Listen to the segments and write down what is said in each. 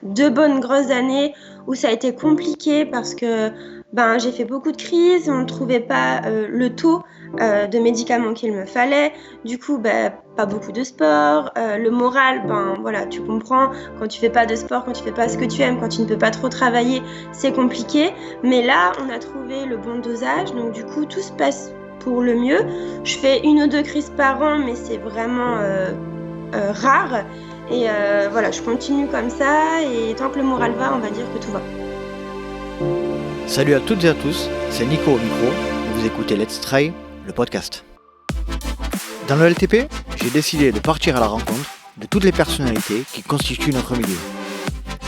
Deux bonnes grosses années où ça a été compliqué parce que j'ai fait beaucoup de crises, on ne trouvait pas le taux de médicaments qu'il me fallait. Du coup, pas beaucoup de sport. Le moral, voilà, tu comprends, quand tu fais pas de sport, quand tu fais pas ce que tu aimes, quand tu ne peux pas trop travailler, c'est compliqué. Mais là, on a trouvé le bon dosage, donc du coup, tout se passe pour le mieux. Je fais 1 ou 2 crises par an, mais c'est vraiment rare. Et voilà, je continue comme ça, et tant que le moral va, on va dire que tout va. Salut à toutes et à tous, c'est Nico au micro, et vous écoutez Let's Try, le podcast. Dans le LTP, j'ai décidé de partir à la rencontre de toutes les personnalités qui constituent notre milieu.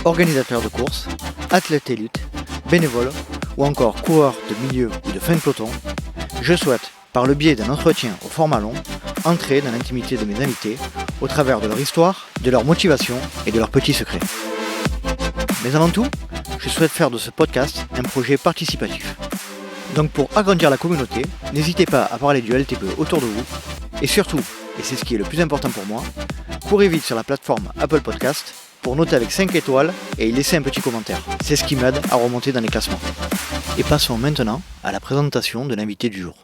Organisateurs de courses, athlètes élites, bénévoles, ou encore coureurs de milieu ou de fin de peloton, je souhaite, par le biais d'un entretien au format long, entrer dans l'intimité de mes invités au travers de leur histoire, de leur motivation et de leurs petits secrets. Mais avant tout, je souhaite faire de ce podcast un projet participatif. Donc pour agrandir la communauté, n'hésitez pas à parler du LTP autour de vous et surtout, et c'est ce qui est le plus important pour moi, courez vite sur la plateforme Apple Podcast pour noter avec 5 étoiles et y laisser un petit commentaire. C'est ce qui m'aide à remonter dans les classements. Et passons maintenant à la présentation de l'invité du jour.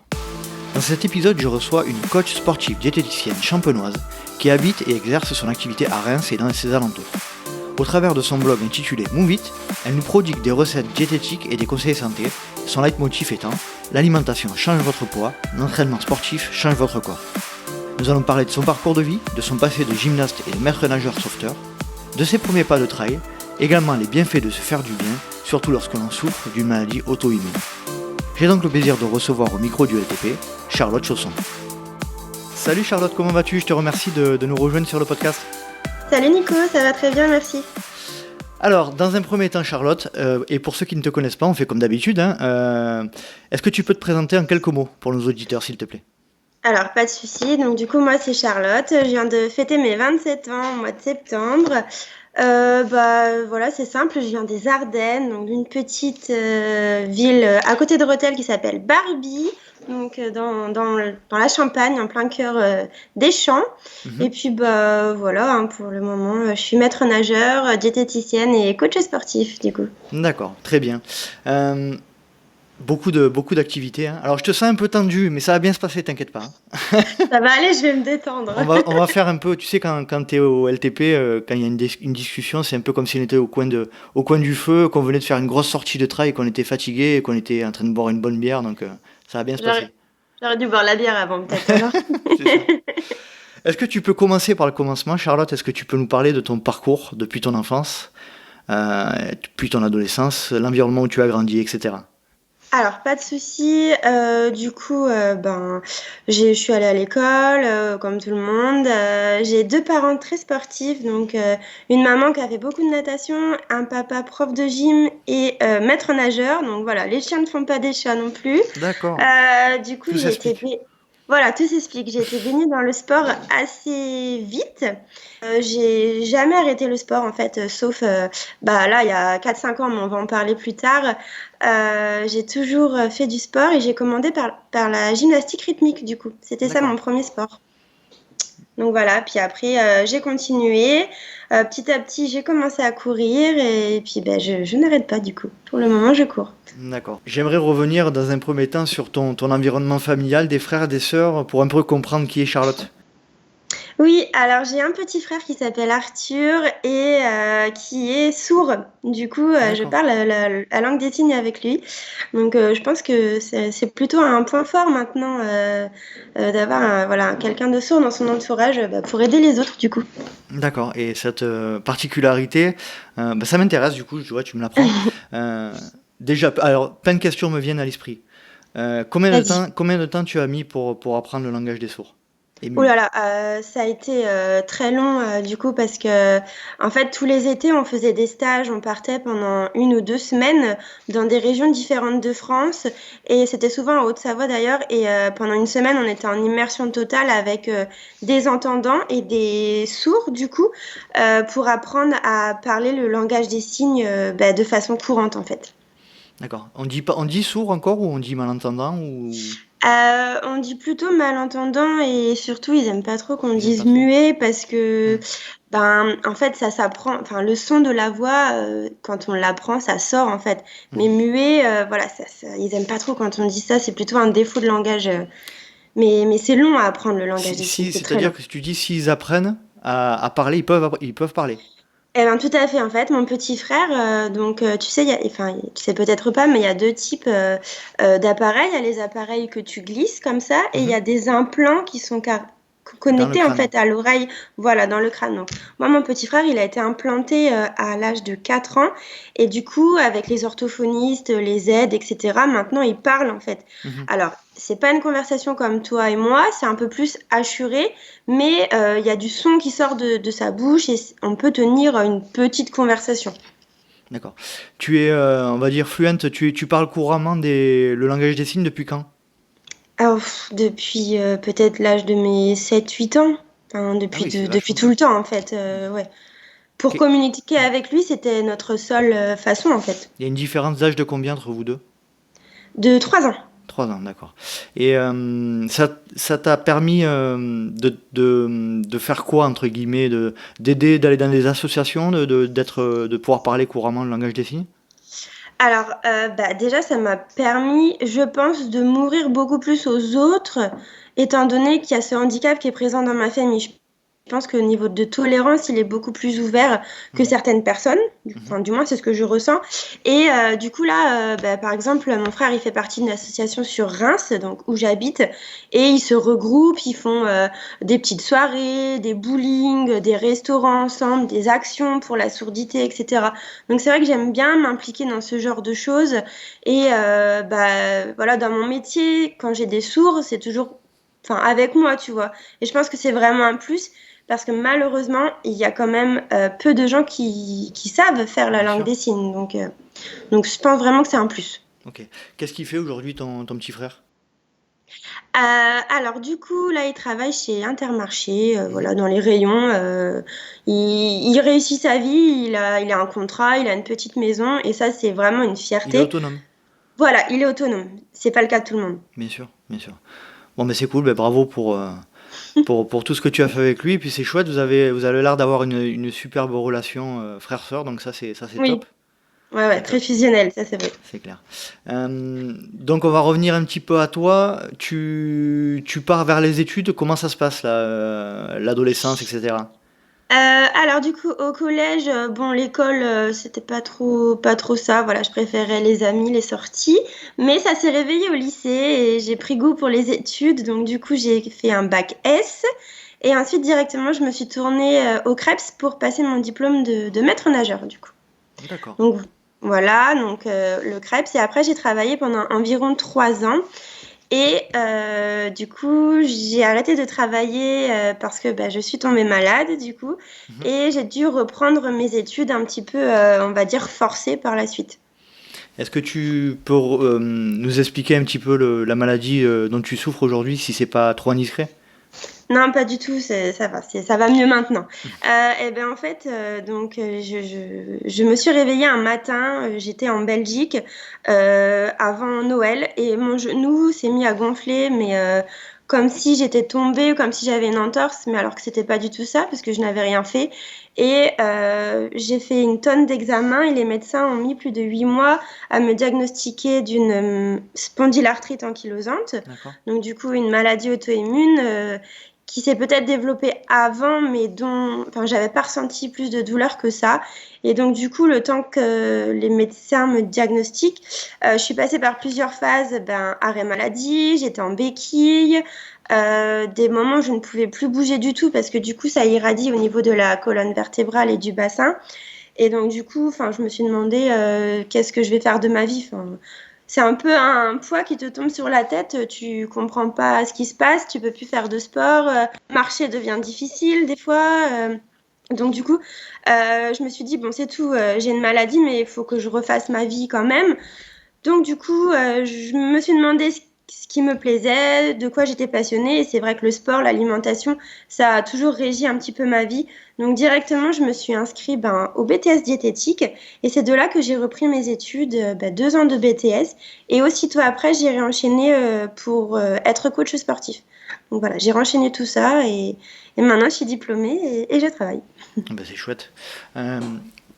Dans cet épisode, je reçois une coach sportive diététicienne champenoise qui habite et exerce son activité à Reims et dans ses alentours. Au travers de son blog intitulé Move It, elle nous prodigue des recettes diététiques et des conseils santé, son leitmotiv étant « L'alimentation change votre poids, l'entraînement sportif change votre corps ». Nous allons parler de son parcours de vie, de son passé de gymnaste et de maître nageur sauveteur, de ses premiers pas de trail, également les bienfaits de se faire du bien, surtout lorsque l'on souffre d'une maladie auto-immune. J'ai donc le plaisir de recevoir au micro du LTP, Charlotte Chausson. Salut Charlotte, comment vas-tu? Je te remercie de nous rejoindre sur le podcast. Salut Nico, ça va très bien, merci. Alors, dans un premier temps Charlotte, et pour ceux qui ne te connaissent pas, on fait comme d'habitude, est-ce que tu peux te présenter en quelques mots pour nos auditeurs s'il te plaît? Alors, pas de souci. Donc, du coup, moi, c'est Charlotte. Je viens de fêter mes 27 ans au mois de septembre. Voilà, c'est simple. Je viens des Ardennes, donc d'une petite ville à côté de Rethel qui s'appelle Barbie, donc dans la Champagne, en plein cœur des champs. Et puis, voilà, pour le moment, je suis maître nageur, diététicienne et coach sportif, du coup. D'accord, très bien. Beaucoup d'activités. Alors, je te sens un peu tendu, mais ça va bien se passer, t'inquiète pas. Ça va aller, je vais me détendre. On va faire un peu, tu sais, quand tu es au LTP, quand il y a une discussion, c'est un peu comme si on était au coin du feu, qu'on venait de faire une grosse sortie de trail, qu'on était fatigué et qu'on était en train de boire une bonne bière, donc ça va bien se passer. J'aurais dû boire la bière avant, peut-être, alors. C'est ça. Est-ce que tu peux commencer par le commencement, Charlotte? Est-ce que tu peux nous parler de ton parcours depuis ton enfance, depuis ton adolescence, l'environnement où tu as grandi, etc.? Alors, pas de souci. Du coup, je suis allée à l'école, comme tout le monde. J'ai 2 parents très sportifs, donc une maman qui a fait beaucoup de natation, un papa prof de gym et maître nageur. Donc voilà, les chiens ne font pas des chats non plus. D'accord. Du coup, Tout s'explique. Voilà, tout s'explique. J'ai été baignée dans le sport assez vite. J'ai jamais arrêté le sport en fait, sauf là il y a 4-5 ans, mais on va en parler plus tard. J'ai toujours fait du sport et j'ai commandé par la gymnastique rythmique du coup. C'était ça D'accord. mon premier sport. Donc voilà, puis après j'ai continué. Petit à petit, j'ai commencé à courir et puis je n'arrête pas du coup. Pour le moment, je cours. D'accord. J'aimerais revenir dans un premier temps sur ton environnement familial, des frères, des sœurs, pour un peu comprendre qui est Charlotte. Oui, alors j'ai un petit frère qui s'appelle Arthur et qui est sourd. Du coup, je D'accord. parle la langue des signes avec lui. Donc, je pense que c'est plutôt un point fort maintenant d'avoir quelqu'un de sourd dans son entourage pour aider les autres, du coup. D'accord. Et cette particularité, ça m'intéresse, du coup, tu vois, tu me l'apprends. Déjà, alors, plein de questions me viennent à l'esprit. Vas-y. Combien de temps tu as mis pour apprendre le langage des sourds et Ouh muets? là là, ça a été très long du coup parce que en fait tous les étés on faisait des stages, on partait pendant 1 ou 2 semaines dans des régions différentes de France et c'était souvent en Haute-Savoie d'ailleurs et pendant 1 semaine on était en immersion totale avec des entendants et des sourds du coup pour apprendre à parler le langage des signes de façon courante en fait. D'accord. On dit sourd encore ou on dit malentendant ou... On dit plutôt malentendant et surtout ils aiment pas trop qu'on Ils aiment pas dise trop. muet parce que Hmm. en fait ça s'apprend, enfin le son de la voix quand on l'apprend ça sort en fait. Mais Mhm. muet, voilà, ils aiment pas trop quand on dit ça, c'est plutôt un défaut de langage. Mais c'est long à apprendre le langage des signes, c'est très C'est-à-dire long. que si tu dis s'ils apprennent à parler, ils peuvent parler. Eh ben, tout à fait. En fait, mon petit frère, tu sais, enfin, tu sais peut-être pas, mais il y a deux types d'appareils. Il y a les appareils que tu glisses comme ça, et il y Mhm. a des implants qui sont Dans le connectés en crâne. fait à l'oreille, voilà, dans le crâne. Donc, moi, mon petit frère, il a été implanté à l'âge de 4 ans, et du coup, avec les orthophonistes, les aides, etc. Maintenant, il parle en fait. Mhm. Alors, c'est pas une conversation comme toi et moi, c'est un peu plus assuré. Mais il y a du son qui sort de sa bouche et on peut tenir une petite conversation. D'accord. Tu es, on va dire, fluente, tu parles couramment le langage des signes depuis quand? Alors, depuis peut-être l'âge de mes 7 8 ans, enfin, Ah oui, c'est depuis vachement tout tôt. le temps en fait. Ouais. Pour Ok. communiquer avec lui, c'était notre seule façon en fait. Il y a une différence d'âge de combien entre vous deux? De 3 ans. 3 ans, d'accord. Et ça t'a permis de faire quoi, entre guillemets, d'aider, d'aller dans des associations, de pouvoir parler couramment le langage des signes? Alors, déjà, ça m'a permis, je pense, de m'ouvrir beaucoup plus aux autres, étant donné qu'il y a ce handicap qui est présent dans ma famille. Je pense que le niveau de tolérance, il est beaucoup plus ouvert que Mhm. certaines personnes. Mhm. Enfin, du moins, c'est ce que je ressens. Et du coup, là, par exemple, mon frère, il fait partie d'une association sur Reims, donc où j'habite, et ils se regroupent, ils font des petites soirées, des bowling, des restaurants ensemble, des actions pour la sourdité, etc. Donc c'est vrai que j'aime bien m'impliquer dans ce genre de choses. Et voilà, dans mon métier, quand j'ai des sourds, c'est toujours, enfin, avec moi, tu vois. Et je pense que c'est vraiment un plus parce que malheureusement, il y a quand même peu de gens qui savent faire la Bien langue sûr. des signes. Donc je pense vraiment que c'est un plus. Ok. Qu'est-ce qu'il fait aujourd'hui ton petit frère? Alors du coup, là, il travaille chez Intermarché, Mhm. voilà, dans les rayons. Il réussit sa vie, il a un contrat, il a une petite maison, et ça, c'est vraiment une Il est fierté. autonome. Voilà, il est autonome. C'est pas le cas de tout le monde. Bien sûr, bien sûr. Bon, mais c'est cool, ben, bravo pour tout ce que tu as fait avec lui. Et puis c'est chouette, vous avez l'air d'avoir une superbe relation frère-sœur, donc ça c'est top. Oui, ouais, ouais, C'est très top, fusionnel, ça c'est vrai. c'est clair. Donc on va revenir un petit peu à toi. Tu pars vers les études, comment ça se passe là, l'adolescence, etc. Alors du coup, au collège, bon, l'école, c'était pas trop ça. Voilà, je préférais les amis, les sorties. Mais ça s'est réveillé au lycée et j'ai pris goût pour les études. Donc du coup, j'ai fait un bac S. Et ensuite, directement, je me suis tournée au CREPS pour passer mon diplôme de maître nageur, du coup. D'accord. Donc voilà, donc le CREPS. Et après, j'ai travaillé pendant environ 3 ans. Et du coup, j'ai arrêté de travailler parce que je suis tombée malade, du coup. Mhm. Et j'ai dû reprendre mes études un petit peu, on va dire, forcées par la suite. Est-ce que tu peux nous expliquer un petit peu la maladie dont tu souffres aujourd'hui, si c'est pas trop indiscret? Non, pas du tout, ça va mieux maintenant. Et ben en fait, je me suis réveillée un matin, j'étais en Belgique avant Noël et mon genou s'est mis à gonfler, mais comme si j'étais tombée, comme si j'avais une entorse, mais alors que c'était pas du tout ça parce que je n'avais rien fait. Et j'ai fait une tonne d'examens et les médecins ont mis plus de 8 mois à me diagnostiquer d'une spondylarthrite ankylosante, D'accord. donc du coup une maladie auto-immune. Qui s'est peut-être développée avant, mais dont enfin, j'avais pas ressenti plus de douleur que ça. Et donc, du coup, le temps que les médecins me diagnostiquent, je suis passée par plusieurs phases. Arrêt maladie, j'étais en béquille, des moments où je ne pouvais plus bouger du tout parce que du coup, ça irradie au niveau de la colonne vertébrale et du bassin. Et donc, du coup, enfin, je me suis demandé qu'est-ce que je vais faire de ma vie. Enfin, c'est un peu un poids qui te tombe sur la tête. Tu comprends pas ce qui se passe. Tu peux plus faire de sport. Marcher devient difficile des fois. Donc, du coup, je me suis dit, bon, c'est tout. J'ai une maladie, mais il faut que je refasse ma vie quand même. Donc, du coup, je me suis demandé ce qui me plaisait, de quoi j'étais passionnée. Et c'est vrai que le sport, l'alimentation, ça a toujours régi un petit peu ma vie. Donc directement, je me suis inscrite au BTS diététique et c'est de là que j'ai repris mes études, 2 ans de BTS. Et aussitôt après, j'ai réenchaîné pour être coach sportif. Donc voilà, j'ai renchaîné tout ça et maintenant je suis diplômée et je travaille. C'est chouette.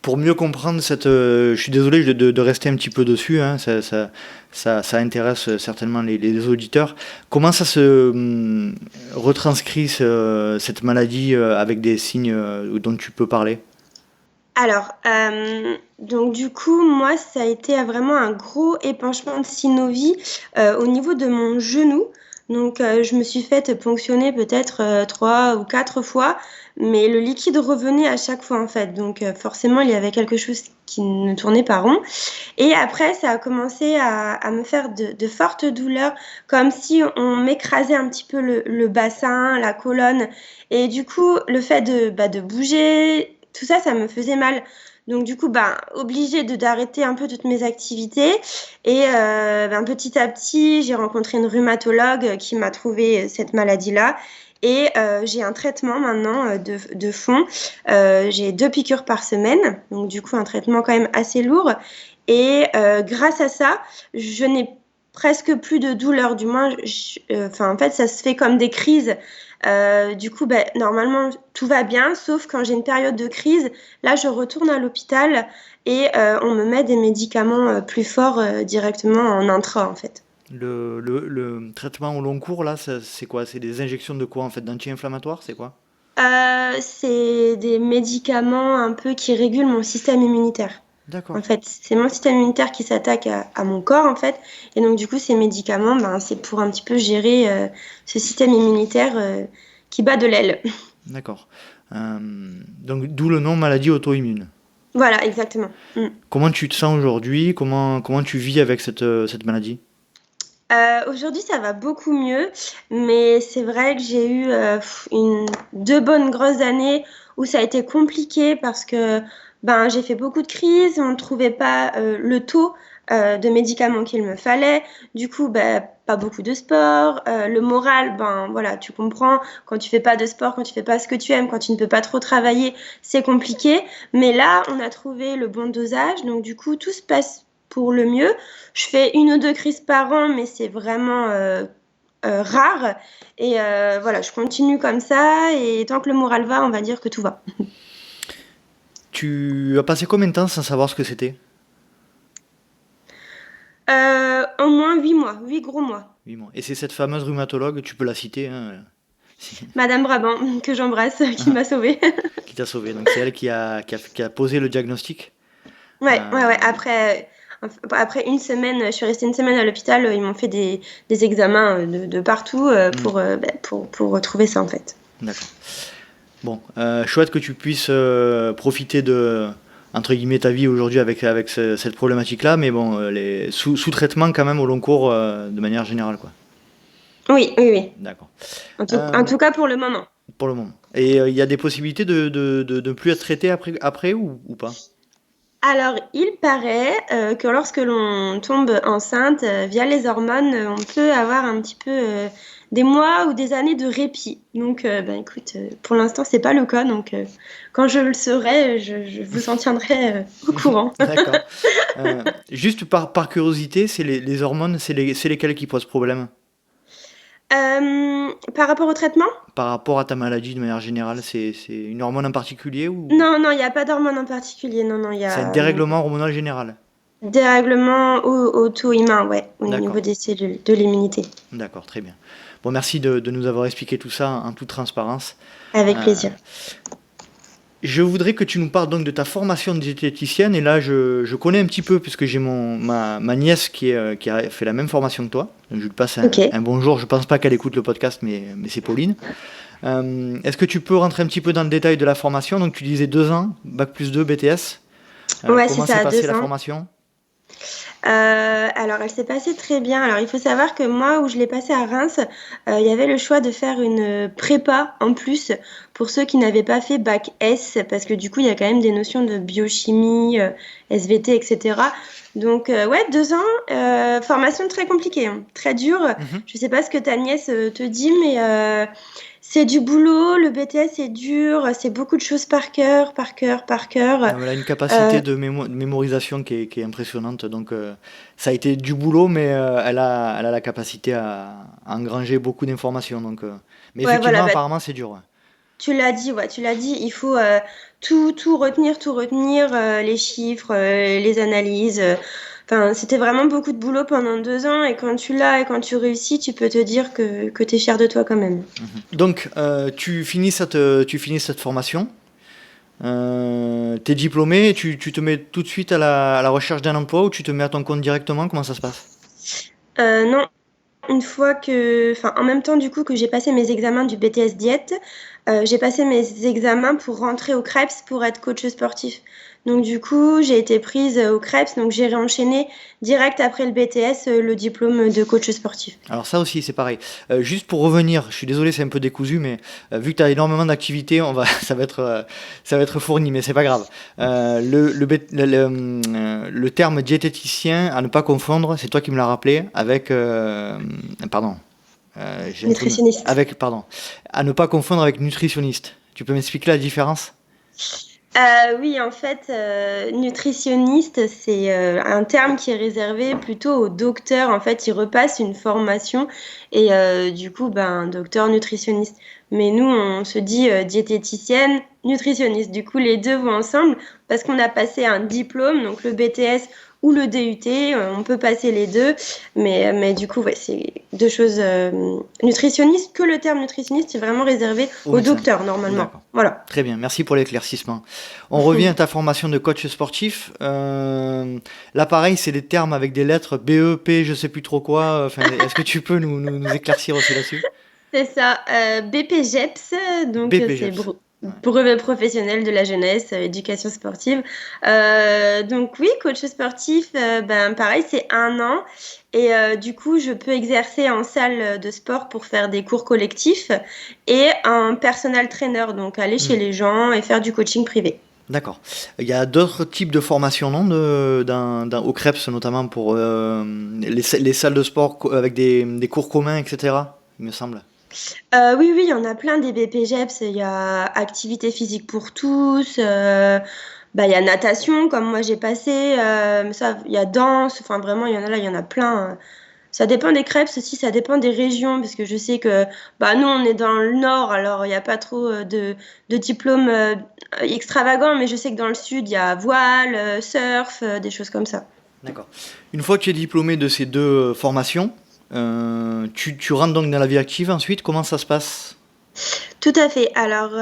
Pour mieux comprendre je suis désolé de rester un petit peu dessus, hein, ça intéresse certainement les auditeurs. Comment ça se retranscrit cette maladie avec des signes dont tu peux parler? Alors, donc du coup, moi, ça a été vraiment un gros épanchement de synovie au niveau de mon genou. Donc, je me suis faite ponctionner peut-être 3 ou 4 fois, mais le liquide revenait à chaque fois en fait. Donc, forcément, il y avait quelque chose qui ne tournait pas rond. Et après, ça a commencé à me faire de fortes douleurs, comme si on m'écrasait un petit peu le bassin, la colonne. Et du coup, le fait de bouger, tout ça, ça me faisait mal. Donc du coup, obligée d'arrêter un peu toutes mes activités. Et petit à petit, j'ai rencontré une rhumatologue qui m'a trouvé cette maladie-là. Et j'ai un traitement maintenant de fond. J'ai 2 piqûres par semaine. Donc du coup, un traitement quand même assez lourd. Et grâce à ça, je n'ai presque plus de douleur. Du moins, en fait, ça se fait comme des crises. Du coup, normalement, tout va bien, sauf quand j'ai une période de crise. Là, je retourne à l'hôpital et on me met des médicaments plus forts directement en intra, en fait. Le traitement au long cours, là, c'est quoi? C'est des injections de quoi en fait? D'anti-inflammatoires, c'est quoi? C'est des médicaments un peu qui régulent mon système immunitaire. D'accord. En fait, c'est mon système immunitaire qui s'attaque à mon corps, en fait. Et donc, du coup, ces médicaments, c'est pour un petit peu gérer ce système immunitaire qui bat de l'aile. D'accord. Donc, d'où le nom maladie auto-immune. Voilà, exactement. Comment tu te sens aujourd'hui? Comment tu vis avec cette maladie? Aujourd'hui, ça va beaucoup mieux, mais c'est vrai que j'ai eu 2 bonnes grosses années où ça a été compliqué parce que j'ai fait beaucoup de crises, on ne trouvait pas le taux de médicaments qu'il me fallait. Du coup, pas beaucoup de sport. Le moral, voilà, tu comprends, quand tu fais pas de sport, quand tu fais pas ce que tu aimes, quand tu ne peux pas trop travailler, c'est compliqué. Mais là, on a trouvé le bon dosage, donc du coup, tout se passe pour le mieux. Je fais 1 ou 2 crises par an, mais c'est vraiment rare. Et voilà, je continue comme ça. Et tant que le moral va, on va dire que tout va. Tu as passé combien de temps sans savoir ce que c'était? Au moins 8 mois, 8 gros mois. 8 mois. Et c'est cette fameuse rhumatologue, tu peux la citer, hein, Madame Brabant, que j'embrasse, qui m'a sauvée. qui t'a sauvé. Donc c'est elle qui a posé le diagnostic. Ouais. Après 1 semaine, je suis restée 1 semaine à l'hôpital. Ils m'ont fait des examens de partout pour retrouver ça en fait. D'accord. Bon, chouette que tu puisses profiter de, entre guillemets, ta vie aujourd'hui avec cette problématique-là, mais bon, sous traitement quand même au long cours de manière générale, quoi. Oui. D'accord. En tout cas pour le moment. Pour le moment. Et il y a des possibilités de ne plus être traité après ou pas? Alors, il paraît que lorsque l'on tombe enceinte, via les hormones, on peut avoir un petit peu des mois ou des années de répit. Donc, écoute, pour l'instant, c'est pas le cas. Donc, quand je le saurai, je vous en tiendrai au courant. D'accord. Juste par curiosité, c'est les hormones, c'est lesquelles qui posent problème? Par rapport au traitement? Par rapport à ta maladie de manière générale, c'est une hormone en particulier ou Non, il n'y a pas d'hormone en particulier. Non, il y c'est un a dérèglement hormonal général? dérèglement auto-immun, ouais, au D'accord. niveau des cellules, de l'immunité. D'accord, très bien. Bon, merci de nous avoir expliqué tout ça en toute transparence. Avec plaisir. Je voudrais que tu nous parles donc de ta formation de diététicienne. Et là, je connais un petit peu, puisque j'ai ma nièce qui a fait la même formation que toi. Donc, je lui passe un bonjour. Je ne pense pas qu'elle écoute le podcast, mais c'est Pauline. Est-ce que tu peux rentrer un petit peu dans le détail de la formation? Donc, tu disais 2 ans, Bac+2, BTS. Ouais, Comment c'est ça, s'est passée 2 la ans. formation? Alors, elle s'est passée très bien. Alors, il faut savoir que moi, où je l'ai passée à Reims, il y avait le choix de faire une prépa en plus pour ceux qui n'avaient pas fait bac S, parce que du coup, il y a quand même des notions de biochimie, SVT, etc. Donc, ouais, 2 ans, formation très compliquée, hein, très dure. Mhm. Je sais pas ce que ta nièce te dit, mais c'est du boulot. Le BTS est dur, c'est beaucoup de choses par cœur, par cœur, par cœur. Elle a une capacité Euh, de mémorisation qui est impressionnante. Donc, ça a été du boulot, mais elle a la capacité à engranger beaucoup d'informations. Donc, mais ouais, effectivement, voilà, bah, apparemment, c'est dur. Ouais. tu l'as dit, ouais, tu l'as dit, il faut tout retenir, les chiffres, les analyses. Enfin, c'était vraiment beaucoup de boulot pendant 2 ans et quand tu l'as et quand tu réussis, tu peux te dire que tu es fier de toi quand même. Donc, tu finis cette formation. T'es diplômé, tu te mets tout de suite à la recherche d'un emploi ou tu te mets à ton compte directement? Comment ça se passe? Non, une fois que, enfin, en même temps du coup que j'ai passé mes examens du BTS Diète, j'ai passé mes examens pour rentrer au CREPS pour être coach sportif. Donc du coup, j'ai été prise au CREPS, donc j'ai réenchaîné direct après le BTS le diplôme de coach sportif. Alors ça aussi, c'est pareil. Juste pour revenir, je suis désolé, c'est un peu décousu, mais vu que tu as énormément d'activités, ça va être fourni, mais c'est pas grave. Le terme diététicien, à ne pas confondre, c'est toi qui me l'as rappelé, avec... pardon. J'ai un trou de- Nutritionniste. Avec, pardon. À ne pas confondre avec nutritionniste. Tu peux m'expliquer la différence? Oui, en fait, nutritionniste, c'est un terme qui est réservé plutôt aux docteurs. En fait, ils repassent une formation et du coup, ben, docteur nutritionniste. Mais nous, on se dit diététicienne, nutritionniste. Du coup, les deux vont ensemble parce qu'on a passé un diplôme, donc le BTS ou le DUT. On peut passer les deux, mais du coup, ouais, c'est deux choses nutritionnistes. Que le terme nutritionniste est vraiment réservé Au aux médecin. docteurs normalement. D'accord. Voilà. Très bien, merci pour l'éclaircissement. On revient à ta formation de coach sportif. Là, pareil, c'est des termes avec des lettres BE, P, je sais plus trop quoi. Enfin, est-ce que tu peux nous éclaircir aussi là-dessus? C'est ça, BPGEPS, donc c'est BPGEPS. Ouais. brevet professionnel de la jeunesse, éducation sportive. Donc oui, coach sportif, ben pareil, c'est 1 an et du coup, je peux exercer en salle de sport pour faire des cours collectifs et un personal trainer, donc aller chez Hmm. les gens et faire du coaching privé. D'accord. Il y a d'autres types de formations, non, au CREPS, notamment pour les salles de sport avec des cours communs, etc., il me semble. Oui, oui, il y en a plein des BPGEPS. Il y a activité physique pour tous. Bah, il y a natation, comme moi j'ai passé. Ça, il y a danse. Enfin, vraiment, il y en a là, il y en a plein. Ça dépend des crêpes aussi, ça dépend des régions, parce que je sais que bah, nous, on est dans le nord, alors il n'y a pas trop de diplômes extravagants, mais je sais que dans le sud, il y a voile, surf, des choses comme ça. D'accord. Une fois que tu es diplômé de ces deux formations, tu rentres donc dans la vie active ensuite. Comment ça se passe? Tout à fait. Alors,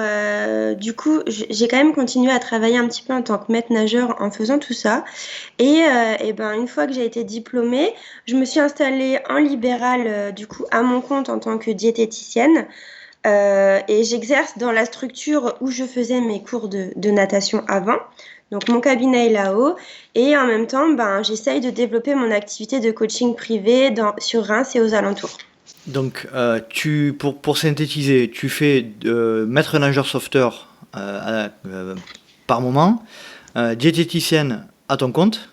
du coup, j'ai quand même continué à travailler un petit peu en tant que maître nageur en faisant tout ça. Et ben, une fois que j'ai été diplômée, je me suis installée en libéral, du coup, à mon compte en tant que diététicienne. Et j'exerce dans la structure où je faisais mes cours de natation avant. Donc, mon cabinet est là-haut. Et en même temps, ben, j'essaye de développer mon activité de coaching privé sur Reims et aux alentours. Donc, pour synthétiser, tu fais maître nageur sauveteur par moment, diététicienne à ton compte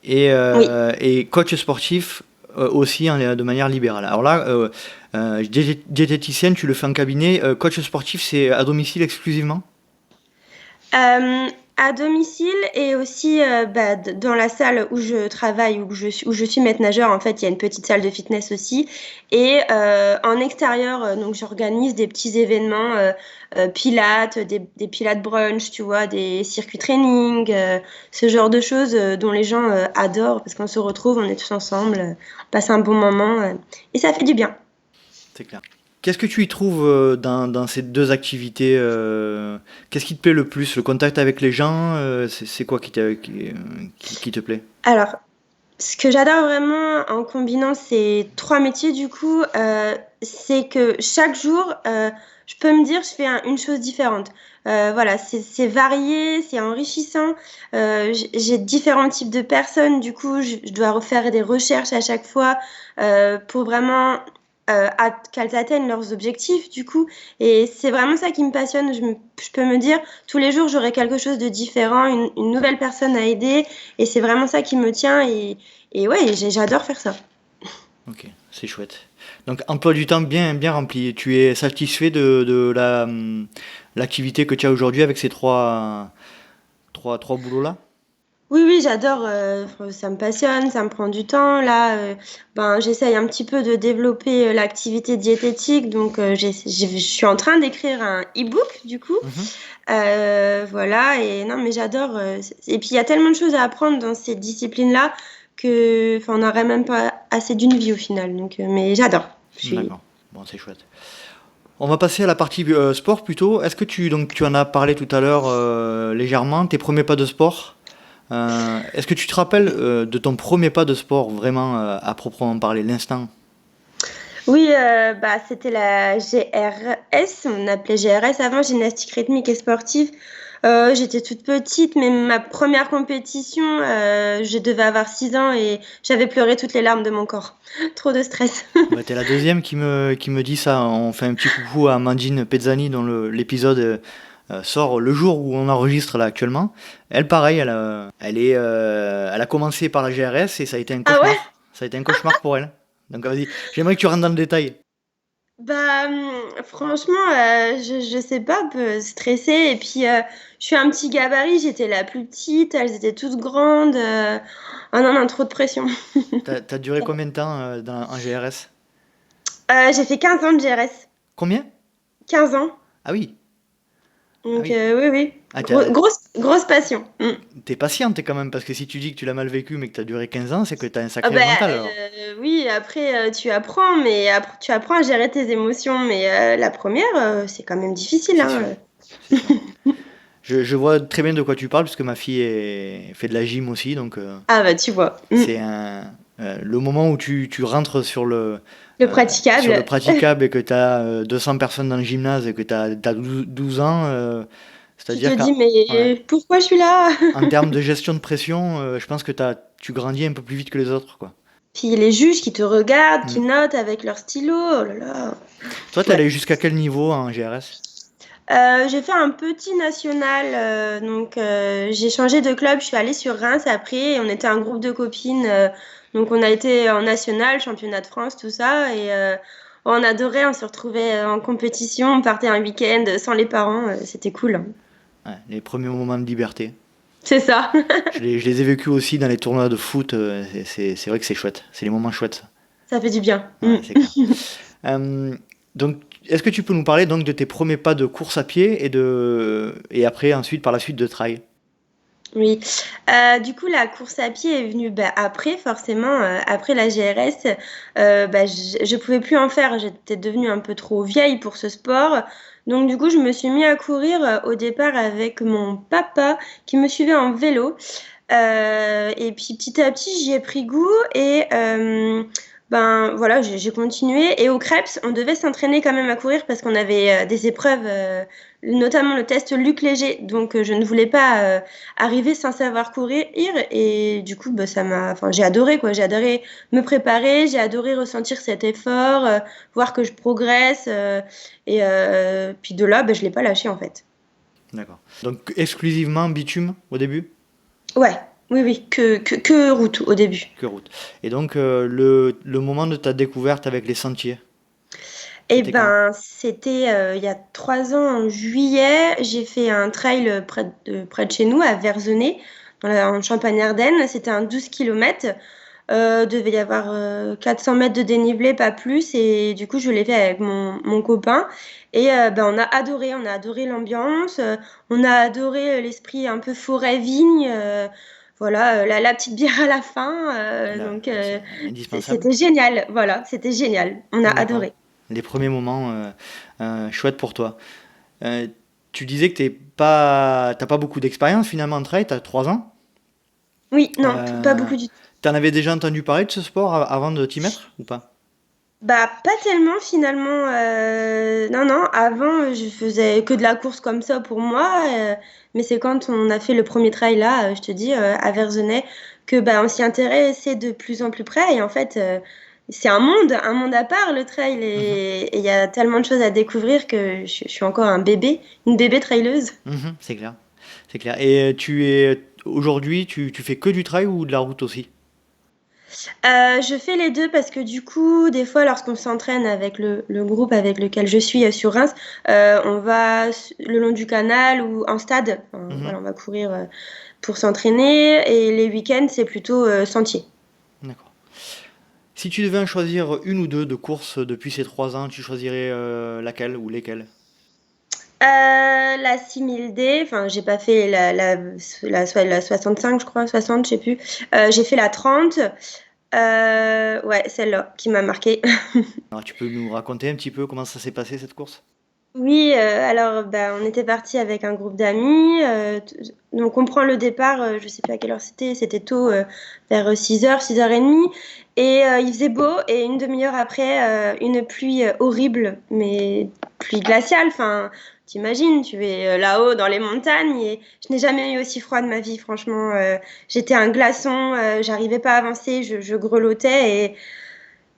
Oui. et coach sportif aussi de manière libérale. Alors là, diététicienne, tu le fais en cabinet, coach sportif, c'est à domicile exclusivement? Euh, à domicile et aussi bah, dans la salle où je travaille, où je suis maître nageur, en fait, il y a une petite salle de fitness aussi. Et en extérieur, donc j'organise des petits événements, pilates, des pilates brunch, tu vois, des circuits training, ce genre de choses dont les gens adorent parce qu'on se retrouve, on est tous ensemble, on passe un bon moment et ça fait du bien. C'est clair. Qu'est-ce que tu y trouves dans ces deux activités qu'est-ce qui te plaît le plus? Le contact avec les gens, c'est quoi qui te plaît? Alors, Ce que j'adore vraiment en combinant ces 3 métiers du coup, c'est que chaque jour, je peux me dire: «Je fais une chose différente». Voilà, c'est varié, c'est enrichissant. J'ai différents types de personnes, du coup, je dois refaire des recherches à chaque fois, pour vraiment, qu'elles atteignent leurs objectifs du coup et c'est vraiment ça qui me passionne. Je peux me dire: «Tous les jours, j'aurai quelque chose de différent, une nouvelle personne à aider» et c'est vraiment ça qui me tient et ouais, j'adore faire ça. Ok, c'est chouette. Donc, emploi du temps bien, bien rempli. Tu es satisfait de l'activité que tu as aujourd'hui avec ces trois boulots-là? Oui, oui, j'adore, ça me passionne, ça me prend du temps. Là, ben, j'essaye un petit peu de développer l'activité diététique, donc je suis en train d'écrire un e-book du coup. Mhm. Voilà, et non, mais j'adore. Et puis il y a tellement de choses à apprendre dans ces disciplines-là que, enfin, on n'aurait même pas assez d'une vie au final. Donc, mais j'adore. Je suis. D'accord. Bon, c'est chouette. On va passer à la partie sport plutôt. Est-ce que tu en as parlé tout à l'heure légèrement, tes premiers pas de sport? Est-ce que tu te rappelles de ton premier pas de sport vraiment à proprement parler, l'instant? Oui, bah, c'était la GRS, on appelait GRS avant, gymnastique rythmique et sportive. J'étais toute petite, mais ma première compétition, je devais avoir 6 ans et j'avais pleuré toutes les larmes de mon corps. Trop de stress. Bah, t'es la deuxième qui me dit ça. On fait un petit coucou à Amandine Pezzani dont l'épisode sort le jour où on enregistre là actuellement. Elle, pareil, elle a commencé par la GRS et ça a été un Ah ouais? cauchemar. Ça a été un cauchemar pour elle. Donc vas-y, j'aimerais que tu rentres dans le détail. Bah, franchement, je sais pas, un peu stressée et puis, je suis un petit gabarit, j'étais la plus petite, elles étaient toutes grandes, ah non, non, trop de pression. T'as duré combien de temps en GRS? J'ai fait 15 ans de GRS. Combien? 15 ans. Ah oui, ah Donc, oui. oui, oui. Ah, Grosse passion. Mm. t'es patiente quand même, parce que si tu dis que tu l'as mal vécu mais que t'as duré 15 ans, c'est que t'as un Ah sacré bah, mental alors. oui, après, tu apprends, mais tu apprends à gérer tes émotions. Mais la première, c'est quand même difficile, C'est hein. sûr, c'est sûr. Je vois très bien de quoi tu parles, puisque ma fille fait de la gym aussi, donc Ah bah, tu vois. Mm. c'est le moment où tu rentres Le sur le praticable. praticable et que tu as 200 personnes dans le gymnase et que tu as 12 ans, Tu te c'est-à-dire dis, ouais, mais pourquoi je suis là? en termes de gestion de pression, je pense que tu grandis un peu plus vite que les autres, quoi. Puis les juges qui te regardent, qui Mm. notent avec leur stylo. Oh là là. Toi, t'es Ouais. allé jusqu'à quel niveau en GRS? J'ai fait un petit national, donc j'ai changé de club, je suis allée sur Reims après, et on était un groupe de copines, donc on a été en national, championnat de France, tout ça, et on adorait, on se retrouvait en compétition, on partait un week-end sans les parents, c'était cool, hein. Ouais, les premiers moments de liberté. C'est ça. Je les ai vécus aussi dans les tournois de foot, c'est vrai que c'est chouette, c'est les moments chouettes, ça. Ça fait du bien. Mm. Ouais, c'est clair. Euh, donc, est-ce que tu peux nous parler donc de tes premiers pas de course à pied et après, ensuite, par la suite, de trail? Oui. Du coup, la course à pied est venue bah, après, forcément, après la GRS. Bah, je pouvais plus en faire. J'étais devenue un peu trop vieille pour ce sport. Donc, du coup, je me suis mis à courir au départ avec mon papa qui me suivait en vélo. Et puis, petit à petit, j'y ai pris goût et ben voilà, j'ai continué. Et au Krebs, on devait s'entraîner quand même à courir parce qu'on avait des épreuves, notamment le test Luc Léger. Donc, je ne voulais pas arriver sans savoir courir et du coup bah, enfin j'ai adoré quoi, j'ai adoré me préparer, j'ai adoré ressentir cet effort, voir que je progresse et puis de là bah, je l'ai pas lâché en fait. D'accord. Donc, exclusivement bitume au début, Ouais, oui oui, que route au début. que route. Et donc, le moment de ta découverte avec les sentiers, Et c'était quand? ben c'était il y a 3 ans en juillet, j'ai fait un trail près de chez nous à Verzenay en Champagne-Ardenne, c'était un 12 km. Devait y avoir 400 mètres de dénivelé, pas plus. Et du coup, je l'ai fait avec mon copain. Et ben, on a adoré l'ambiance, on a adoré l'esprit un peu forêt-vigne. Voilà, la petite bière à la fin. Là, Donc, c'est indispensable. c'était génial. Voilà, c'était génial. On a D'accord. adoré. Les premiers moments chouettes pour toi. Euh, Tu disais que t'as pas beaucoup d'expérience finalement en trail, t'as 3 ans. Oui, non, pas Euh, beaucoup du tout. T'en avais déjà entendu parler de ce sport avant de t'y mettre ou pas? Bah, pas tellement finalement. Non, non, avant, je faisais que de la course comme ça pour moi. Mais c'est quand on a fait le premier trail là, je te dis, à Verzenay, que bah, on s'y intéressait de plus en plus près. Et en fait, c'est un monde à part le trail. Mhm. Et il y a tellement de choses à découvrir que je suis encore un bébé, une bébé traileuse. Mhm, c'est clair. C'est clair. Et aujourd'hui, tu fais que du trail ou de la route aussi? Je fais les deux parce que du coup, des fois, lorsqu'on s'entraîne avec le groupe avec lequel je suis sur Reims, on va le long du canal ou en stade. Enfin, Mhm, voilà, on va courir pour s'entraîner et les week-ends, c'est plutôt sentier. d'accord. Si tu devais en choisir une ou deux de courses depuis ces 3 ans, tu choisirais laquelle ou lesquelles? La 6000D, enfin, j'ai pas fait la 65, je crois, 60, je sais plus. J'ai fait la 30. Ouais, celle-là qui m'a marqué. Alors, tu peux nous raconter un petit peu comment ça s'est passé cette course? Oui, alors bah, on était parti avec un groupe d'amis. Donc on prend le départ, je sais plus à quelle heure c'était tôt, vers 6h, 6h30. Et il faisait beau et une demi-heure après, une pluie horrible, mais pluie glaciale. Enfin, t'imagines, tu es là-haut dans les montagnes et je n'ai jamais eu aussi froid de ma vie, franchement. J'étais un glaçon, j'arrivais pas à avancer, je grelottais et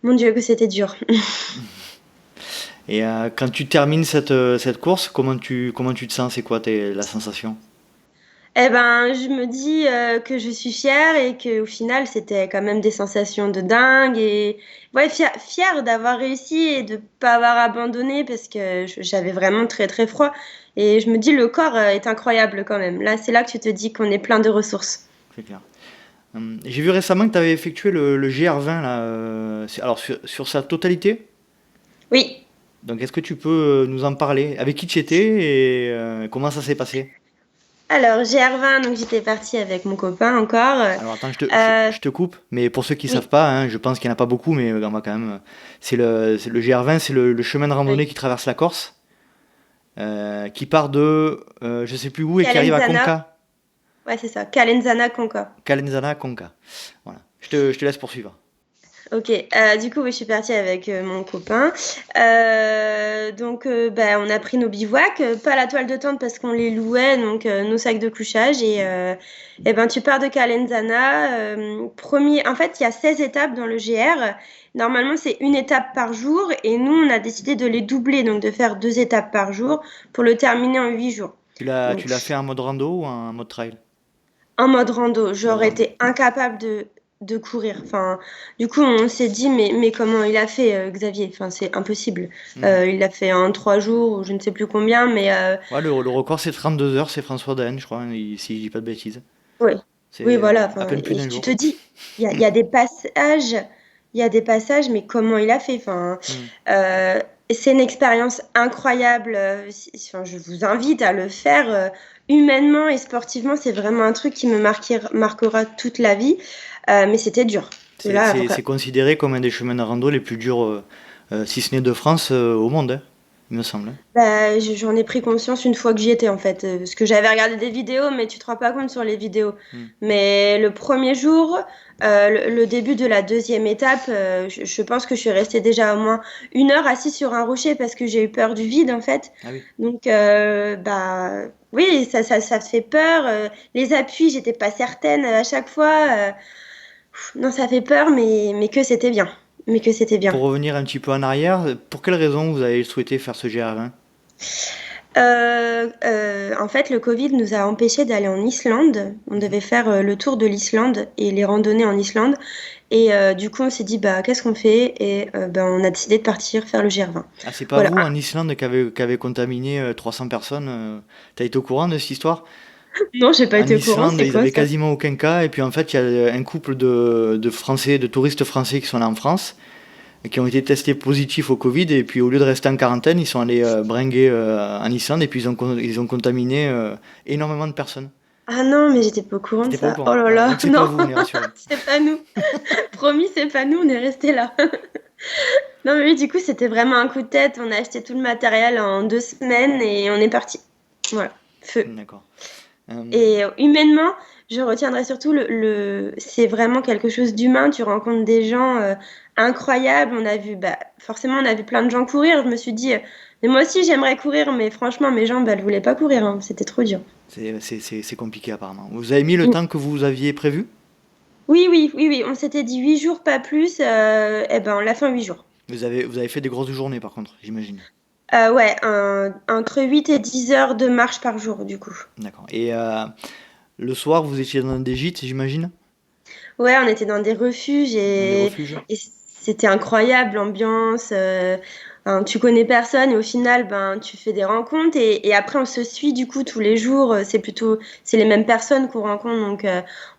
mon Dieu que c'était dur. Et quand tu termines cette course, comment tu te sens? C'est quoi la sensation? Eh ben, je me dis que je suis fière et que au final, c'était quand même des sensations de dingue et ouais, fière d'avoir réussi et de pas avoir abandonné parce que j'avais vraiment très très froid. Et je me dis, le corps est incroyable quand même. Là, c'est là que tu te dis qu'on est plein de ressources. C'est clair. J'ai vu récemment que tu avais effectué le GR20 là, alors sur sa totalité. Oui. Donc est-ce que tu peux nous en parler? Avec qui tu étais et comment ça s'est passé? Alors, GR20, donc j'étais partie avec mon copain encore. Alors attends, je te, je, Euh, je te coupe, mais pour ceux qui savent oui. pas, hein, je pense qu'il n'y en a pas beaucoup, mais on va quand même. C'est le GR20, c'est le chemin de randonnée Oui. qui traverse la Corse, qui part de je sais plus où et qui arrive à Calenzana. Conca, Ouais, c'est ça. Calenzana Conca. Calenzana, Conca. Voilà. Je te laisse poursuivre. Ok, du coup, oui, je suis partie avec mon copain. Donc, bah, on a pris nos bivouacs, pas la toile de tente parce qu'on les louait, donc nos sacs de couchage. Et ben, tu pars de Calenzana. En fait, il y a 16 étapes dans le GR. Normalement, c'est une étape par jour. Et nous, on a décidé de les doubler, donc de faire 2 étapes par jour pour le terminer en 8 jours. Tu Donc, l'as fait en mode rando ou en mode trail? en mode rando, Mode j'aurais rando. été incapable de courir. Enfin, du coup, on s'est dit, mais comment il a fait, Xavier? Enfin, c'est impossible. Mhm. Il l'a fait en 3 jours, ou je ne sais plus combien, mais Ouais, le record c'est 32 heures, c'est François Daen, je crois, hein, si je dis pas de bêtises. oui, oui, C'est voilà. à Enfin, peine plus et d'un tu te jour. dis, il y a des passages, mais comment il a fait? Enfin, Mhm. euh, c'est une expérience incroyable. Enfin, je vous invite à le faire. Humainement et sportivement, c'est vraiment un truc qui me marquera toute la vie. Mais c'était dur. C'est Là, c'est- c'est considéré comme un des chemins de rando les plus durs, si ce n'est de France, au monde, hein, il me semble, hein. bah, j'en ai pris conscience une fois que j'y étais en fait, parce que j'avais regardé des vidéos, mais tu te rends pas compte sur les vidéos. Mm. Mais le premier jour, le début de la deuxième étape, je pense que je suis restée déjà au moins 1 heure assise sur un rocher parce que j'ai eu peur du vide en fait. Ah oui. Donc, bah oui, ça te fait peur. Les appuis, j'étais pas certaine à chaque fois. Non, ça fait peur, mais que c'était bien. Mais que c'était bien. Pour revenir un petit peu en arrière, pour quelle raison vous avez souhaité faire ce GR20? En fait, le Covid nous a empêchés d'aller en Islande. On Mhm. devait faire le tour de l'Islande et les randonnées en Islande. Et du coup, on s'est dit, bah, qu'est-ce qu'on fait? Et ben, on a décidé de partir faire le GR20. Ah, c'est pas Voilà. vous en Islande qui avez contaminé 300 personnes, t'as été au courant de cette histoire? Non, j'ai pas En été au courant, Islande, c'est ils quoi avaient ça? quasiment aucun cas, et puis en fait, il y a un couple de Français, de touristes français qui sont là en France, et qui ont été testés positifs au Covid, et puis au lieu de rester en quarantaine, ils sont allés bringuer en Islande, et puis ils ont contaminé énormément de personnes. Ah non, mais j'étais pas au courant de T'étais pas au ça. Oh courant. là Voilà. là, Donc c'est pas non, vous, on est rassurés. c'est pas nous. Promis, c'est pas nous, on est resté là. Non, mais oui, du coup, c'était vraiment un coup de tête. On a acheté tout le matériel en 2 semaines et on est parti. Voilà, feu. D'accord. Euh, Et humainement, je retiendrai surtout c'est vraiment quelque chose d'humain. Tu rencontres des gens incroyables. Forcément, on a vu plein de gens courir. Je me suis dit, mais moi aussi, j'aimerais courir, mais franchement, mes jambes, elles voulaient pas courir, hein. C'était trop dur. C'est compliqué apparemment. Vous avez mis le Mm. temps que vous aviez prévu? Oui, oui, oui, oui. On s'était dit 8 jours, pas plus. Et ben, on l'a fait en 8 jours. Vous avez fait des grosses journées par contre, j'imagine. Ouais, entre 8 et 10 heures de marche par jour, du coup. D'accord. Et le soir, vous étiez dans des gîtes, j'imagine? Ouais, on était dans des refuges Dans des refuges? et c'était incroyable, l'ambiance. Tu connais personne et au final, ben, tu fais des rencontres et après, on se suit du coup tous les jours. C'est les mêmes personnes qu'on rencontre. Donc,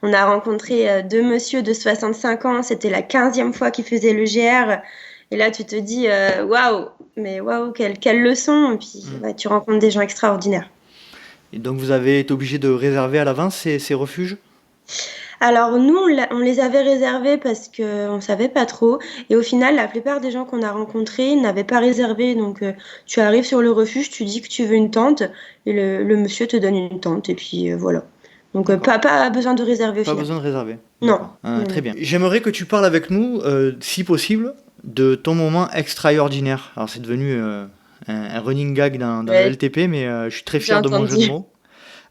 on a rencontré deux messieurs de 65 ans. C'était la 15e fois qu'ils faisaient le GR. Et là, tu te dis, waouh, mais waouh, quelle leçon. Et puis, Mm. ouais, tu rencontres des gens extraordinaires. Et donc vous avez été obligé de réserver à l'avance ces refuges? Alors nous, on les avait réservés parce qu'on ne savait pas trop. Et au final, la plupart des gens qu'on a rencontrés n'avaient pas réservé. Donc tu arrives sur le refuge, tu dis que tu veux une tente et le monsieur te donne une tente. Et puis voilà. Donc D'accord. pas besoin de réserver au Pas final. besoin de réserver. Non. D'accord. Non, Très non. bien. J'aimerais que tu parles avec nous, si possible, de ton moment extraordinaire. Alors c'est devenu un running gag dans le Ouais, LTP, mais je suis très j'ai fier de mon jeu de entendu. mots.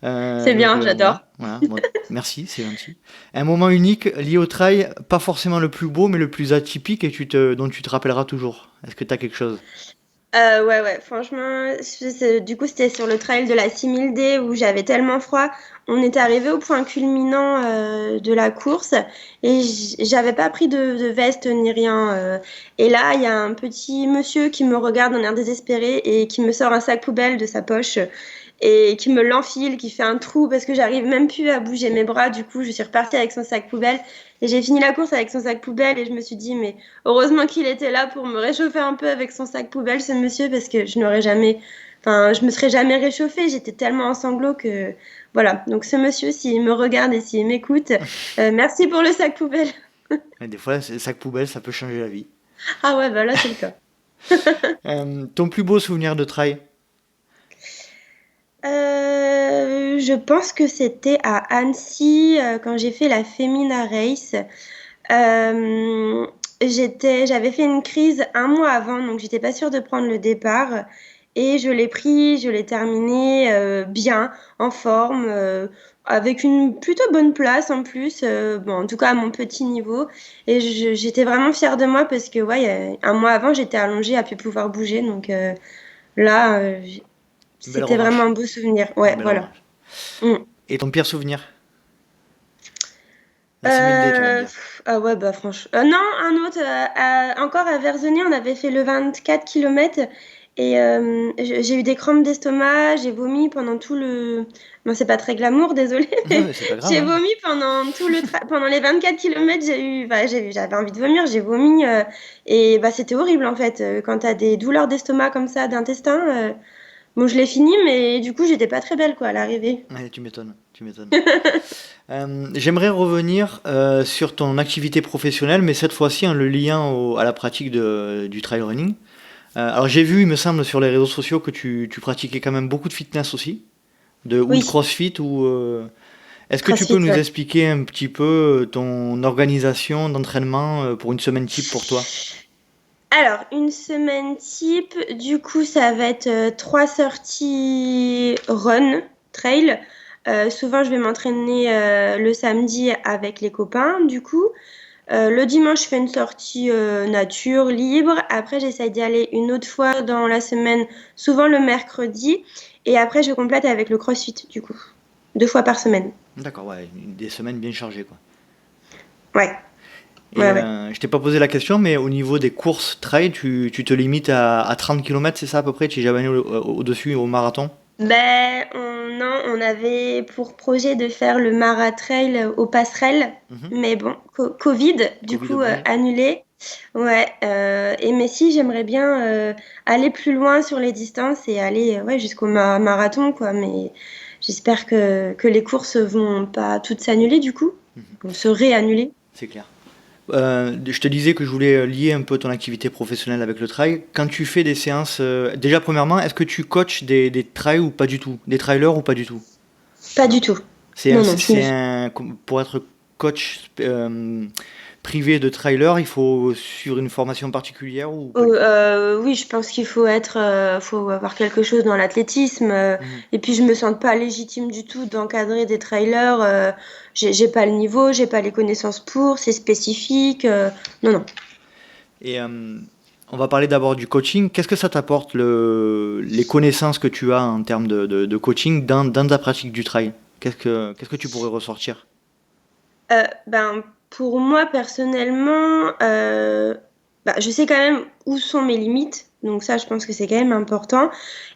C'est bien, Voilà, j'adore. voilà. Bon, merci, c'est gentil. Un moment unique lié au trail, pas forcément le plus beau, mais le plus atypique et dont tu te rappelleras toujours. Est-ce que tu as quelque chose? Ouais, ouais, franchement, du coup, c'était sur le trail de la 6000D où j'avais tellement froid. On est arrivé au point culminant de la course et j'avais pas pris de veste ni rien. Et là, il y a un petit monsieur qui me regarde d'un air désespéré et qui me sort un sac poubelle de sa poche et qui me l'enfile, qui fait un trou parce que j'arrive même plus à bouger mes bras. Du coup, je suis repartie avec son sac poubelle et j'ai fini la course avec son sac poubelle et je me suis dit, mais heureusement qu'il était là pour me réchauffer un peu avec son sac poubelle, ce monsieur, parce que je me serais jamais réchauffée. J'étais tellement en sanglots que, voilà. Donc ce monsieur, s'il me regarde et s'il m'écoute, merci pour le sac poubelle. Et des fois, le sac poubelle, ça peut changer la vie. Ah ouais, bah là, c'est le cas. Ton plus beau souvenir de trail? Je pense que c'était à Annecy quand j'ai fait la Femina Race. Euh, j'avais fait une crise un mois avant, donc j'étais pas sûre de prendre le départ. Et je l'ai pris, je l'ai terminé bien, en forme, avec une plutôt bonne place en plus, bon, en tout cas à mon petit niveau. Et j'étais vraiment fière de moi parce que ouais, un mois avant, j'étais allongée à plus pouvoir bouger. Donc là, Une belle c'était vraiment revanche. un beau souvenir. Une Ouais, belle voilà. revanche. Mm. Et ton pire souvenir? La 6000D, tu vas me dire. Ah ouais, bah franchement. Non, un autre. Encore à Verzenay, on avait fait le 24 km et j'ai eu des crampes d'estomac, j'ai vomi pendant tout le. Bon, c'est pas très glamour, désolée, Non, mais mais c'est pas grave, j'ai hein. vomi pendant pendant les 24 km. J'avais envie de vomir, j'ai vomi et bah c'était horrible en fait. Quand t'as des douleurs d'estomac comme ça, d'intestin. Bon, je l'ai fini, mais du coup, j'étais pas très belle quoi à l'arrivée. Ouais, tu m'étonnes, tu m'étonnes. J'aimerais revenir sur ton activité professionnelle, mais cette fois-ci en le liant à la pratique du trail running. Alors j'ai vu, il me semble, sur les réseaux sociaux que tu pratiquais quand même beaucoup de fitness aussi, ou de Oui, crossfit, Est-ce que tu peux CrossFit, nous ouais. expliquer un petit peu ton organisation d'entraînement pour une semaine type pour toi? Alors, une semaine type, du coup, ça va être 3 sorties run, trail. Souvent, je vais m'entraîner le samedi avec les copains, du coup. Le dimanche, je fais une sortie nature, libre. Après, j'essaye d'y aller une autre fois dans la semaine, souvent le mercredi. Et après, je complète avec le CrossFit, du coup. 2 fois par semaine. D'accord, ouais, des semaines bien chargées, quoi. Ouais, Et ouais, ouais. je t'ai pas posé la question, mais au niveau des courses trail, tu te limites à 30 km, c'est ça à peu près? Tu n'es jamais allé au-dessus, au marathon? Ben, non, on avait pour projet de faire le Maratrail aux passerelles, Mhm. mais bon, Covid, du Covid coup, oblige. annulé. Ouais, et mais si, j'aimerais bien aller plus loin sur les distances et aller ouais, jusqu'au marathon, quoi. Mais j'espère que les courses vont pas toutes s'annuler, du coup, Mhm. vont se réannuler. C'est clair. Je te disais que je voulais lier un peu ton activité professionnelle avec le trail. Quand tu fais des séances, déjà premièrement, est-ce que tu coaches des trails ou pas du tout? Des trailers ou pas du tout? Pas du tout. Non, non, Pour être coach privé de trailer, il faut suivre une formation particulière ou pas du tout? Oui, je pense qu'il faut avoir quelque chose dans l'athlétisme. Mhm. Et puis, je me sens pas légitime du tout d'encadrer des trailers. J'ai pas le niveau, j'ai pas les connaissances pour, c'est spécifique. Non, non. Et on va parler d'abord du coaching. Qu'est-ce que ça t'apporte, les connaissances que tu as en termes de coaching dans ta pratique du trail? Qu'est-ce que tu pourrais ressortir? Ben, pour moi, personnellement, je sais quand même où sont mes limites. Donc ça, je pense que c'est quand même important.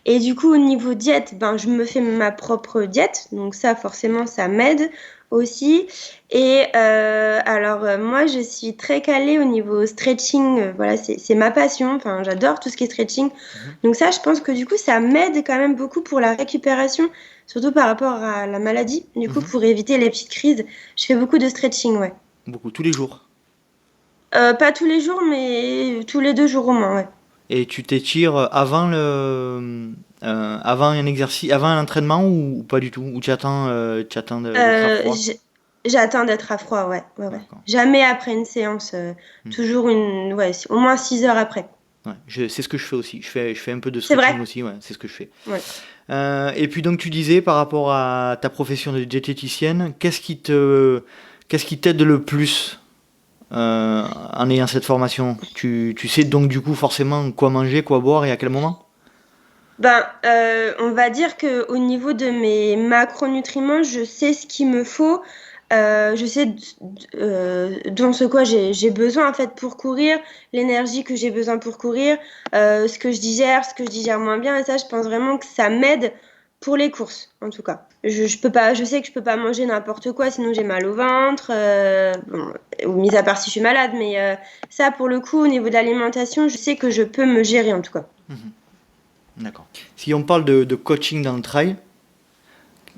Et du coup, au niveau diète, ben, je me fais ma propre diète. Donc ça, forcément, ça m'aide aussi. Et moi, je suis très calée au niveau stretching. Voilà, c'est ma passion. Enfin, j'adore tout ce qui est stretching. Mhm. Donc ça, je pense que du coup, ça m'aide quand même beaucoup pour la récupération, surtout par rapport à la maladie. Du coup, Mhm. pour éviter les petites crises. Je fais beaucoup de stretching, ouais. Beaucoup, tous les jours. Pas tous les jours, mais tous les 2 jours au moins, ouais. Et tu t'étires avant un exercice, avant un entraînement ou pas du tout? Ou tu attends d'être à Euh, froid? j- J'attends d'être à froid, ouais, ouais, ouais. D'accord. Jamais après une séance, Hmm. toujours ouais, au moins 6 heures après. Ouais, c'est ce que je fais aussi. Je fais un peu de C'est stretching vrai? aussi, ouais, c'est ce que je fais. Ouais. Et puis donc tu disais par rapport à ta profession de diététicienne, qu'est-ce qui t'aide le plus en ayant cette formation? Tu sais donc du coup forcément quoi manger, quoi boire et à quel moment? On va dire que au niveau de mes macronutriments, je sais ce qu'il me faut. Je sais dans ce quoi j'ai besoin en fait pour courir, l'énergie que j'ai besoin pour courir, ce que je digère moins bien. Et ça, je pense vraiment que ça m'aide pour les courses, en tout cas. Je peux pas, je sais que je peux pas manger n'importe quoi, sinon j'ai mal au ventre. Bon, ou mis à part si je suis malade, mais ça, pour le coup, au niveau de l'alimentation, je sais que je peux me gérer en tout cas. Mhm. D'accord. Si on parle de coaching dans le trail,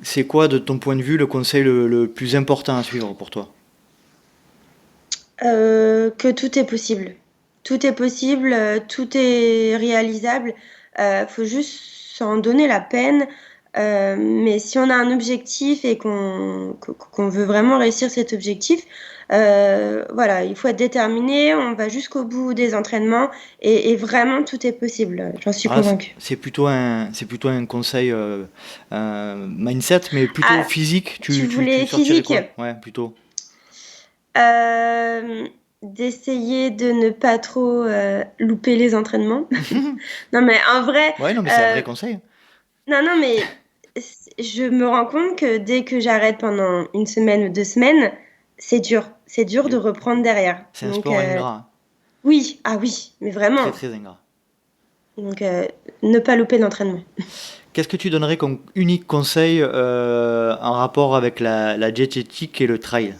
c'est quoi de ton point de vue le conseil le plus important à suivre pour toi? Que tout est possible. Tout est possible, tout est réalisable. Faut juste s'en donner la peine. Mais si on a un objectif et qu'on veut vraiment réussir cet objectif, voilà, il faut être déterminé. On va jusqu'au bout des entraînements et vraiment tout est possible. J'en suis Alors là, convaincue. c'est plutôt un conseil mindset, mais plutôt Ah, physique. tu Tu voulais sortirais physique? quoi? Ouais, plutôt. Euh, D'essayer de ne pas trop louper les entraînements. Non, mais en vrai, Ouais, non, mais c'est un euh, vrai conseil. non, non, mais je me rends compte que dès que j'arrête pendant une semaine ou 2 semaines, c'est dur. C'est dur de Et reprendre derrière. c'est un Donc, sport ingrat, hein. oui, ah oui, mais Très vraiment. très ingrat. Donc, ne pas louper d'entraînement. Qu'est-ce que tu donnerais comme unique conseil en rapport avec la diététique et le trail?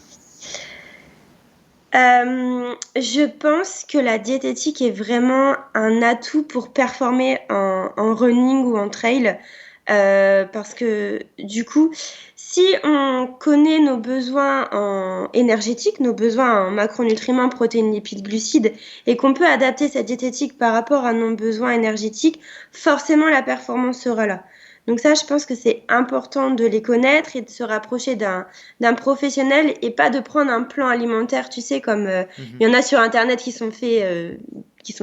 Je pense que la diététique est vraiment un atout pour performer en running ou en trail. Parce que du coup, si on connaît nos besoins en énergétiques, nos besoins en macronutriments, protéines, lipides, glucides, et qu'on peut adapter cette diététique par rapport à nos besoins énergétiques, forcément la performance sera là. Donc ça, je pense que c'est important de les connaître et de se rapprocher d'un professionnel et pas de prendre un plan alimentaire, tu sais, comme Mhm. il y en a sur Internet qui sont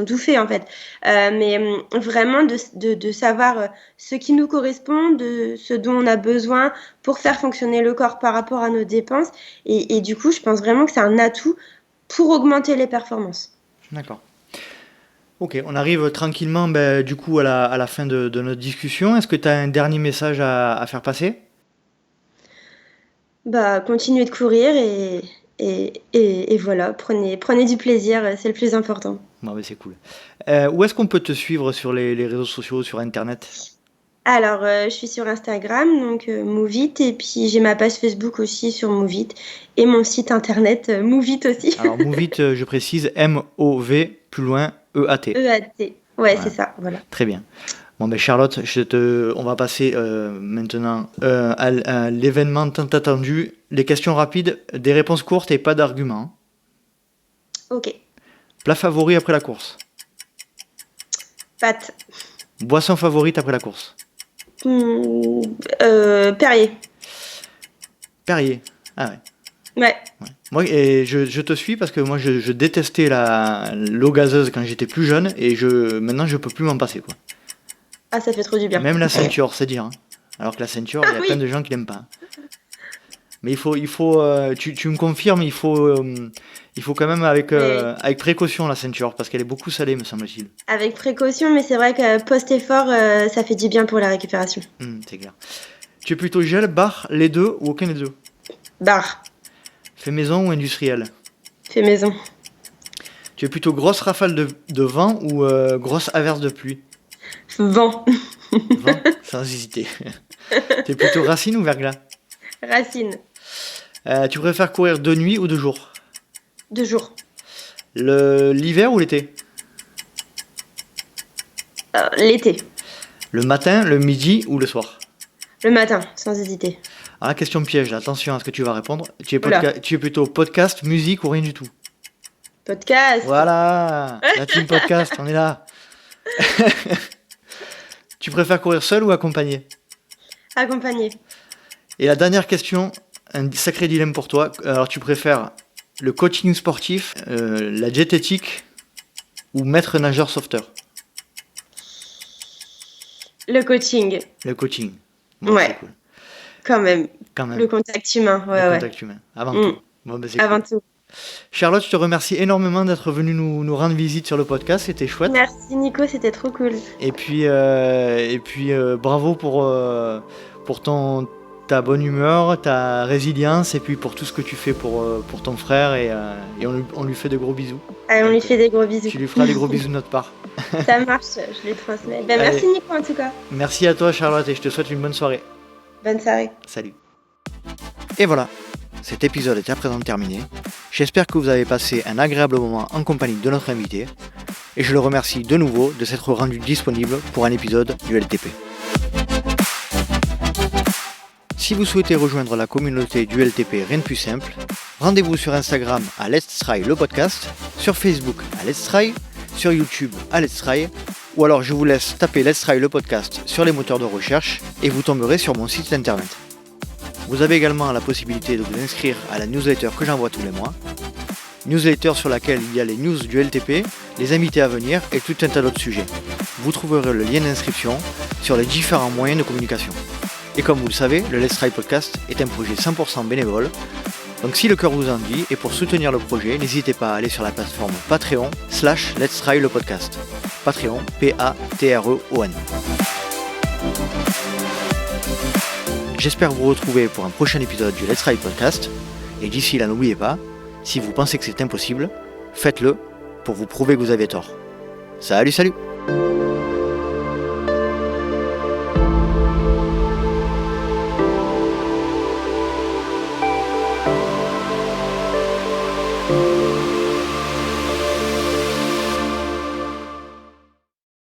tout faits en fait. Mais vraiment de savoir ce qui nous correspond, de ce dont on a besoin pour faire fonctionner le corps par rapport à nos dépenses. Et du coup, je pense vraiment que c'est un atout pour augmenter les performances. D'accord. Ok, on arrive tranquillement du coup à la fin de notre discussion. Est-ce que tu as un dernier message à faire passer? Bah, continuez de courir et voilà, prenez du plaisir, c'est le plus important. Bon, ben, c'est cool. Où est-ce qu'on peut te suivre sur les réseaux sociaux, sur Internet? Alors, je suis sur Instagram, donc Moovit, et puis j'ai ma page Facebook aussi sur Moovit, et mon site internet Moovit aussi. Alors, Movit, je précise, M-O-V, plus loin, E-A-T. EAT. Ouais, c'est Voilà, ça, voilà. très bien. Bon, ben Charlotte, on va passer maintenant à l'événement tant attendu. Les questions rapides, des réponses courtes et pas d'arguments. Ok. Plat favori après la course. Pâte. Boisson favorite après la course. Hmm, Perrier. Perrier. Ah ouais. Ouais. Moi, et je te suis parce que moi, je détestais l'eau gazeuse quand j'étais plus jeune et maintenant, je peux plus m'en passer, quoi. Ah, ça fait trop du bien. Même la ceinture, c'est dire. Hein. Alors que la ceinture, il y a oui. plein de gens qui l'aiment pas. Mais il faut tu me confirmes, il faut quand même avec précaution la ceinture parce qu'elle est beaucoup salée, me semble-t-il. Avec précaution, mais c'est vrai que post-effort, ça fait du bien pour la récupération. C'est clair. Tu es plutôt gel, bar, les deux ou aucun des deux? Bar. Fait maison ou industriel? Fait maison. Tu es plutôt grosse rafale de vent ou grosse averse de pluie? Vent. Vent, sans hésiter. Tu es plutôt racine ou verglas? Racine. Tu préfères courir de nuit ou de jour? De jour. L'hiver ou l'été? L'été. Le matin, le midi ou le soir? Le matin, sans hésiter. Ah, question piège, attention à ce que tu vas répondre. Tu es plutôt podcast, musique ou rien du tout? Podcast. Voilà, la team podcast, on est là. Tu préfères courir seul ou accompagné? Accompagné. Et la dernière question, un sacré dilemme pour toi. Alors, tu préfères le coaching sportif, la diététique ou maître nageur sauveteur? Le coaching. Le coaching. Bon, ouais. C'est cool. Quand même. Le contact humain. Ouais, le contact humain. Avant tout. Bon, c'est avant cool. tout. Charlotte, je te remercie énormément d'être venue nous rendre visite sur le podcast. C'était chouette. Merci Nico, c'était trop cool. Et puis bravo pour ta bonne humeur, ta résilience et puis pour tout ce que tu fais pour ton frère et on lui fait de gros bisous. Allez, on lui fait des gros bisous. Tu lui feras des gros bisous de notre part. Ça marche, je les transmets. Merci Nico en tout cas. Merci à toi Charlotte et je te souhaite une bonne soirée. Bonne soirée. Salut. Et voilà, cet épisode est à présent terminé. J'espère que vous avez passé un agréable moment en compagnie de notre invité et je le remercie de nouveau de s'être rendu disponible pour un épisode du LTP. Si vous souhaitez rejoindre la communauté du LTP, rien de plus simple, rendez-vous sur Instagram à Let's Try le podcast, sur Facebook à Let's Try, sur YouTube à Let's Try, ou alors je vous laisse taper Let's Try le podcast sur les moteurs de recherche et vous tomberez sur mon site internet. Vous avez également la possibilité de vous inscrire à la newsletter que j'envoie tous les mois. Newsletter sur laquelle il y a les news du LTP, les invités à venir et tout un tas d'autres sujets. Vous trouverez le lien d'inscription sur les différents moyens de communication. Et comme vous le savez, le Let's Try Podcast est un projet 100% bénévole. Donc si le cœur vous en dit, et pour soutenir le projet, n'hésitez pas à aller sur la plateforme Patreon/Let's Try le podcast. Patreon, Patreon. J'espère vous retrouver pour un prochain épisode du Let's Try Podcast. Et d'ici là, n'oubliez pas, si vous pensez que c'est impossible, faites-le pour vous prouver que vous avez tort. Salut